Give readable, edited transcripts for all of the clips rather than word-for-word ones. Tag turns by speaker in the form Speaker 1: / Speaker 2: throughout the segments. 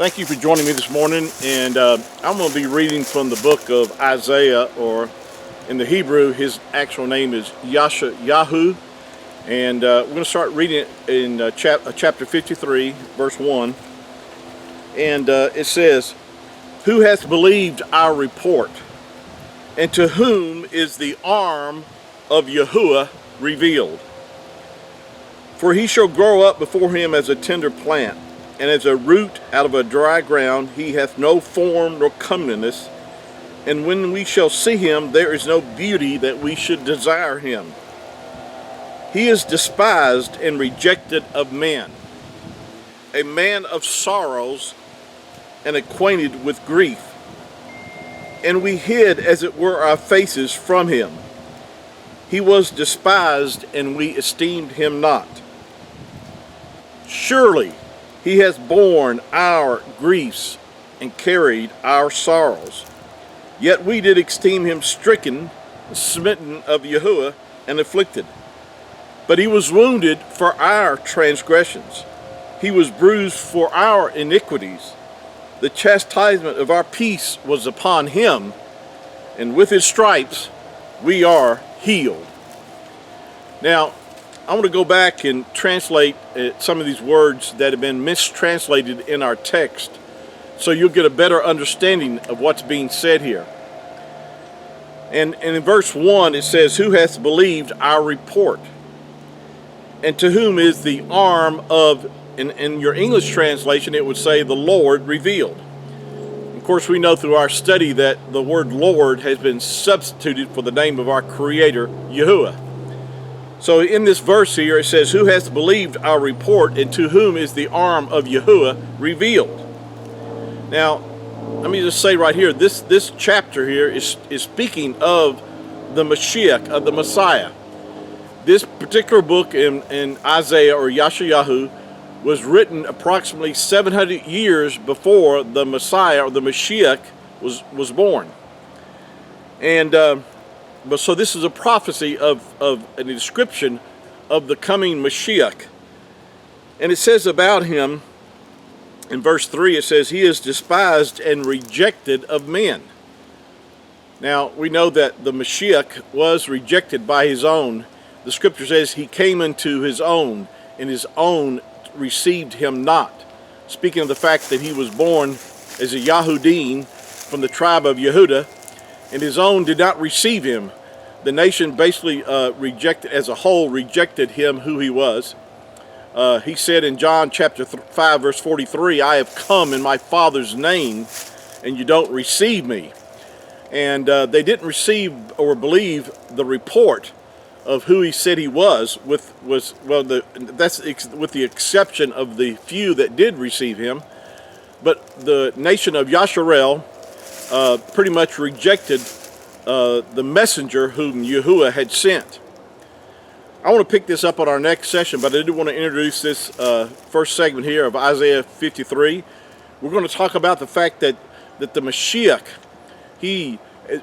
Speaker 1: Thank you for joining me this morning, and I'm going to be reading from the book of Isaiah, or in the Hebrew, his actual name is YAHUAH, and we're going to start reading it in chapter 53, verse 1, and it says, "Who hath believed our report, and to whom is the arm of YAHUAH revealed? For he shall grow up before him as a tender plant, and as a root out of a dry ground. He hath no form nor comeliness, and when we shall see him, there is no beauty that we should desire him. He is despised and rejected of men, a man of sorrows and acquainted with grief. And we hid, as it were, our faces from him. He was despised, and we esteemed him not. Surely he has borne our griefs and carried our sorrows. Yet we did esteem him stricken, smitten of YAHUAH, and afflicted. But he was wounded for our transgressions. He was bruised for our iniquities. The chastisement of our peace was upon him, and with his stripes we are healed." Now, I want to go back and translate some of these words that have been mistranslated in our text, so you'll get a better understanding of what's being said here. And in verse 1 it says, "Who hath believed our report? And to whom is the arm of," in your English translation it would say, "the Lord revealed." Of course, we know through our study that the word Lord has been substituted for the name of our Creator, YAHUAH. So in this verse here it says, "Who hath believed our report, and to whom is the arm of YAHUAH revealed?" Now, let me just say right here, this chapter here is speaking of the Mashiach, of the Messiah. This particular book in Isaiah, or YAHUAH, was written approximately 700 years before the Messiah, or the Mashiach, was born. And but so this is a prophecy of a description of the coming Mashiach. And it says about him, in verse 3, it says, "He is despised and rejected of men." Now, we know that the Mashiach was rejected by his own. The scripture says he came into his own, and his own received him not. Speaking of the fact that he was born as a Yahudim from the tribe of Yehudah, and his own did not receive him. The nation basically rejected, as a whole, rejected him, who he was. He said in John chapter 5, verse 43, "I have come in my Father's name, and you don't receive me." And they didn't receive or believe the report of who he said he was, that's with the exception of the few that did receive him. But the nation of Yasharel pretty much rejected the messenger whom YAHUAH had sent. I want to pick this up on our next session, but I do want to introduce this first segment here of Isaiah 53. We're going to talk about the fact that the Mashiach, he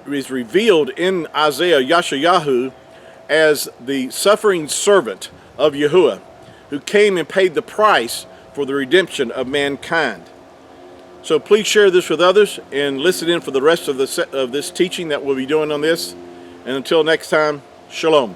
Speaker 1: is revealed in Isaiah, YAHUAH, as the suffering servant of YAHUAH, who came and paid the price for the redemption of mankind. So please share this with others and listen in for the rest of this teaching that we'll be doing on this. And until next time, shalom.